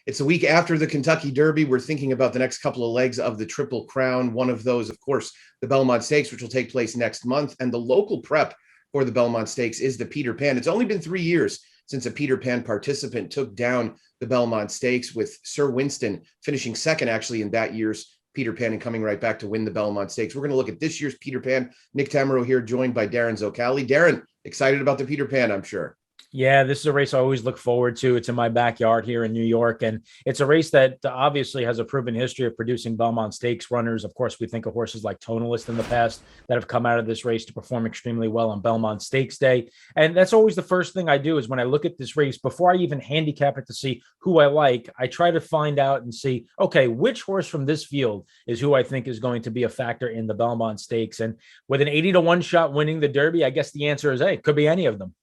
It's a week after the Kentucky Derby. We're thinking about the next couple of legs of the Triple Crown. One of those, of course, the Belmont Stakes, which will take place next month. And the local prep for the Belmont Stakes is the Peter Pan. It's only been 3 years since a Peter Pan participant took down the Belmont Stakes, with Sir Winston finishing second, actually, in that year's Peter Pan and coming right back to win the Belmont Stakes. We're going to look at this year's Peter Pan. Nick Tamero here, joined by Darren Zocali. Darren, excited about the Peter Pan, I'm sure. Yeah, this is a race I always look forward to. It's in my backyard here in New York, and it's a race that obviously has a proven history of producing Belmont Stakes runners. Of course, we think of horses like Tonalist in the past that have come out of this race to perform extremely well on Belmont Stakes Day. And that's always the first thing I do is when I look at this race, before I even handicap it to see who I like, I try to find out and see, okay, which horse from this field is who I think is going to be a factor in the Belmont Stakes. And with an 80-1 shot winning the Derby, I guess the answer is, hey, it could be any of them.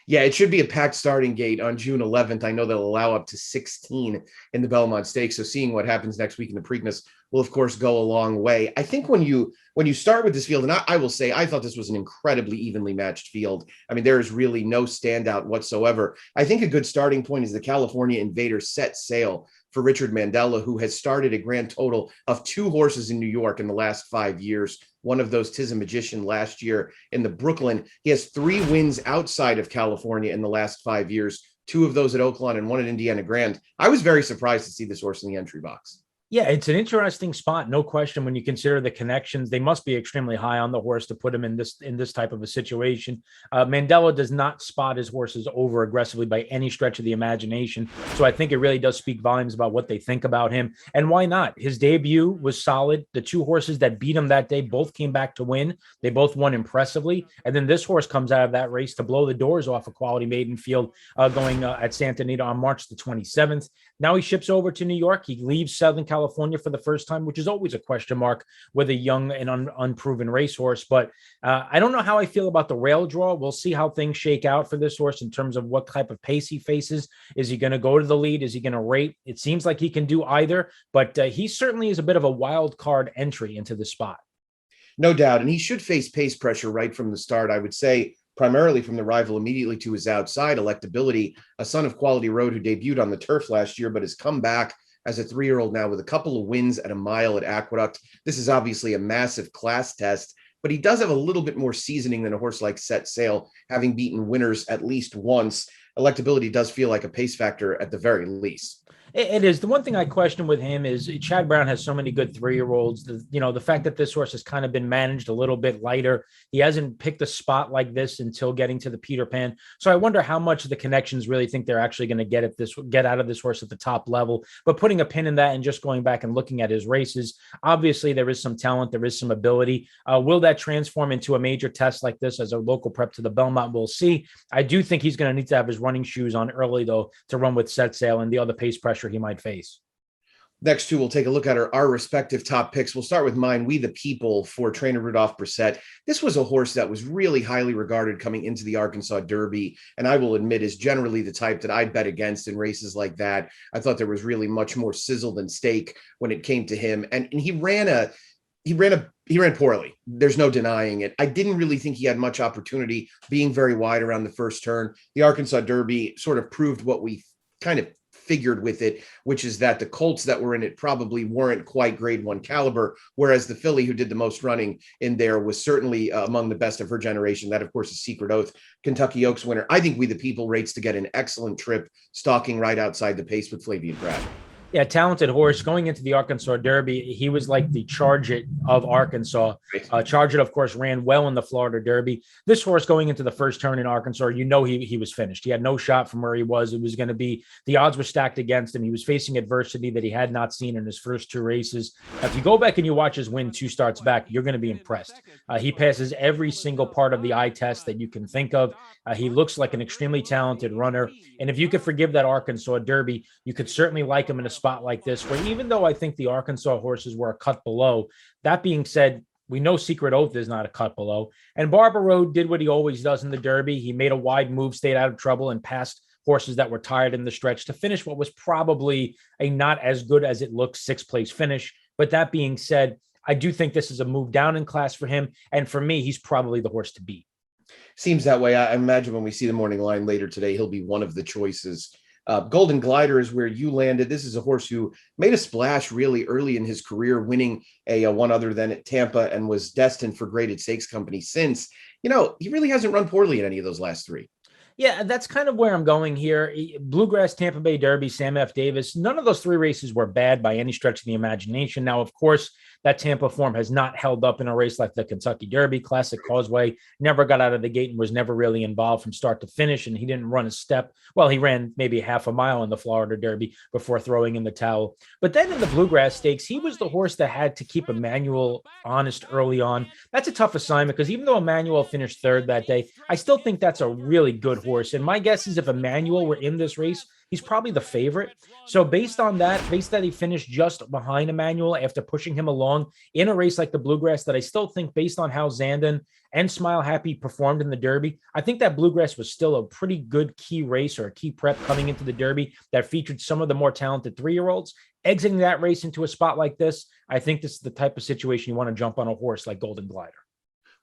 Yeah, it should be a packed starting gate on June 11th. I know they'll allow up to 16 in the Belmont Stakes. So seeing what happens next week in the Preakness will, of course, go a long way. I think when you start with this field, and I will say, I thought this was an incredibly evenly matched field. I mean, there is really no standout whatsoever. I think a good starting point is the California Invader Set Sail for Richard Mandella, who has started a grand total of 2 horses in New York in the last 5 years. One of those, Tis a Magician, last year in the Brooklyn. He has 3 wins outside of California in the last 5 years, 2 of those at Oaklawn and 1 at Indiana Grand. I was very surprised to see this horse in the entry box. Yeah, it's an interesting spot, no question. When you consider the connections, they must be extremely high on the horse to put him in this type of a situation. Mandella does not spot his horses over aggressively by any stretch of the imagination. So I think it really does speak volumes about what they think about him. And why not? His debut was solid. The 2 horses that beat him that day both came back to win. They both won impressively. And then this horse comes out of that race to blow the doors off a quality maiden field going at Santa Anita on March the 27th. Now he ships over to New York. He leaves Southern California for the first time, which is always a question mark with a young and unproven racehorse. But I don't know how I feel about the rail draw. We'll see how things shake out for this horse in terms of what type of pace he faces. Is he going to go to the lead? Is he going to rate? It seems like he can do either, but he certainly is a bit of a wild card entry into the spot. No doubt. And he should face pace pressure right from the start, I would say, primarily from the rival immediately to his outside, Electability, a son of Quality Road who debuted on the turf last year, but has come back as a 3-year-old now with a couple of wins at a mile at Aqueduct. This is obviously a massive class test, but he does have a little bit more seasoning than a horse like Set Sail, having beaten winners at least once. Electability does feel like a pace factor at the very least. It is. The one thing I question with him is Chad Brown has so many good 3-year-olds. The fact that this horse has kind of been managed a little bit lighter. He hasn't picked a spot like this until getting to the Peter Pan. So I wonder how much the connections really think they're actually going to get out of this horse at the top level. But putting a pin in that and just going back and looking at his races, obviously there is some talent, there is some ability. Will that transform into a major test like this as a local prep to the Belmont? We'll see. I do think he's going to need to have his running shoes on early, though, to run with Set Sail and the other pace pressure he might face. Next 2, we'll take a look at our respective top picks. We'll start with mine, We the People, for trainer Rudolph Brissett. This was a horse that was really highly regarded coming into the Arkansas Derby, and I will admit is generally the type that I bet against in races like that. I thought there was really much more sizzle than steak when it came to him, and he ran poorly. There's no denying it. I didn't really think he had much opportunity, being very wide around the first turn. The Arkansas Derby sort of proved what we kind of figured with it, which is that the colts that were in it probably weren't quite grade 1 caliber, whereas the filly who did the most running in there was certainly among the best of her generation. That, of course, is Secret Oath, Kentucky Oaks winner. I think We the People rates to get an excellent trip, stalking right outside the pace with Flavian Pratt. Yeah, talented horse. Going into the Arkansas Derby, he was like the Charge It of Arkansas. Charge It, of course, ran well in the Florida Derby. This horse going into the first turn in Arkansas, he was finished. He had no shot from where he was. It was going to be, the odds were stacked against him. He was facing adversity that he had not seen in his first 2 races. If you go back and you watch his win 2 starts back, you're going to be impressed. He passes every single part of the eye test that you can think of. He looks like an extremely talented runner. And if you could forgive that Arkansas Derby, you could certainly like him in a spot like this, where even though I think the Arkansas horses were a cut below, that being said, we know Secret Oath is not a cut below. And Barber Road did what he always does in the Derby. He made a wide move, stayed out of trouble, and passed horses that were tired in the stretch to finish what was probably a not as good as it looks 6th place finish. But that being said, I do think this is a move down in class for him. And for me, he's probably the horse to beat. Seems that way. I imagine when we see the morning line later today, he'll be one of the choices Golden Glider is where you landed. This is a horse who made a splash really early in his career, winning a one other than at Tampa, and was destined for graded stakes company since. He really hasn't run poorly in any of those last three. Yeah, that's kind of where I'm going here. Bluegrass, Tampa Bay Derby, Sam F. Davis. None of those three races were bad by any stretch of the imagination. Now, of course, that Tampa form has not held up in a race like the Kentucky Derby. Classic Causeway never got out of the gate and was never really involved from start to finish. And he didn't run a step. Well, he ran maybe half a mile in the Florida Derby before throwing in the towel. But then in the Bluegrass Stakes, he was the horse that had to keep Emmanuel honest early on. That's a tough assignment because even though Emmanuel finished third that day, I still think that's a really good horse. And my guess is if Emmanuel were in this race, he's probably the favorite. So based that he finished just behind Emmanuel after pushing him along in a race like the Bluegrass, that I still think based on how Zandon and Smile Happy performed in the Derby, I think that Bluegrass was still a pretty good key race or a key prep coming into the Derby that featured some of the more talented 3-year-olds. Exiting that race into a spot like this, I think this is the type of situation you want to jump on a horse like Golden Glider.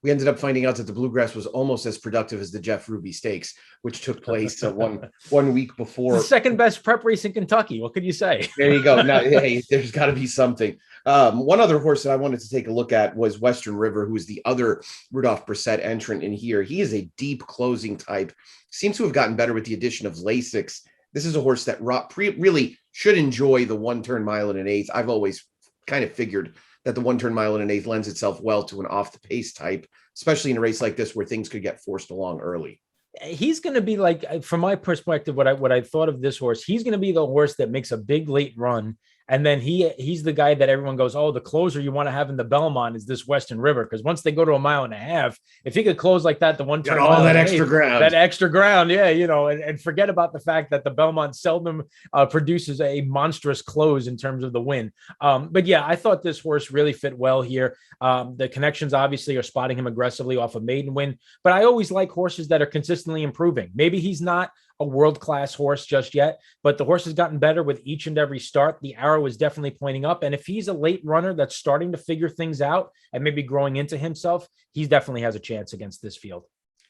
We ended up finding out that the Bluegrass was almost as productive as the Jeff Ruby Stakes, which took place one week before. It's the second best prep race in Kentucky. What could you say? There you go. Now, hey, there's got to be something. One other horse that I wanted to take a look at was Western River, who is the other Rudolph Brissett entrant in here. He is a deep closing type. Seems to have gotten better with the addition of Lasix. This is a horse that really should enjoy the 1-turn mile and an eighth. I've always kind of figured that the 1-turn mile and an eighth lends itself well to an off-the-pace type, especially in a race like this where things could get forced along early. He's going to be like, from my perspective, what I thought of this horse, he's going to be the horse that makes a big late run. And then he's the guy that everyone goes, oh, the closer you want to have in the Belmont is this Western River. Because once they go to a mile and a half, if he could close like that, the 1-turn all that extra ground, yeah, and forget about the fact that the Belmont seldom produces a monstrous close in terms of the win. But yeah, I thought this horse really fit well here. The connections obviously are spotting him aggressively off a maiden win, but I always like horses that are consistently improving. Maybe he's not a world-class horse just yet, but the horse has gotten better with each and every start. The arrow is definitely pointing up. And if he's a late runner that's starting to figure things out and maybe growing into himself, he definitely has a chance against this field.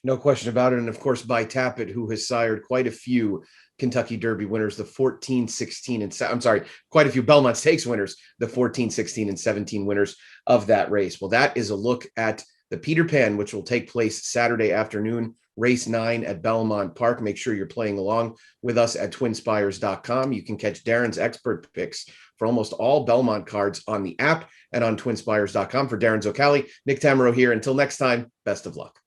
No question about it. And of course, by Tappet, who has sired quite a few Kentucky Derby winners, the 14, 16, and quite a few Belmont Stakes winners, the 14, 16, and 17 winners of that race. Well, that is a look at the Peter Pan, which will take place Saturday afternoon, race 9 at Belmont Park. Make sure you're playing along with us at twinspires.com. You can catch Darren's expert picks for almost all Belmont cards on the app and on twinspires.com. For Darren Zocali, Nick Tamaro here. Until next time, best of luck.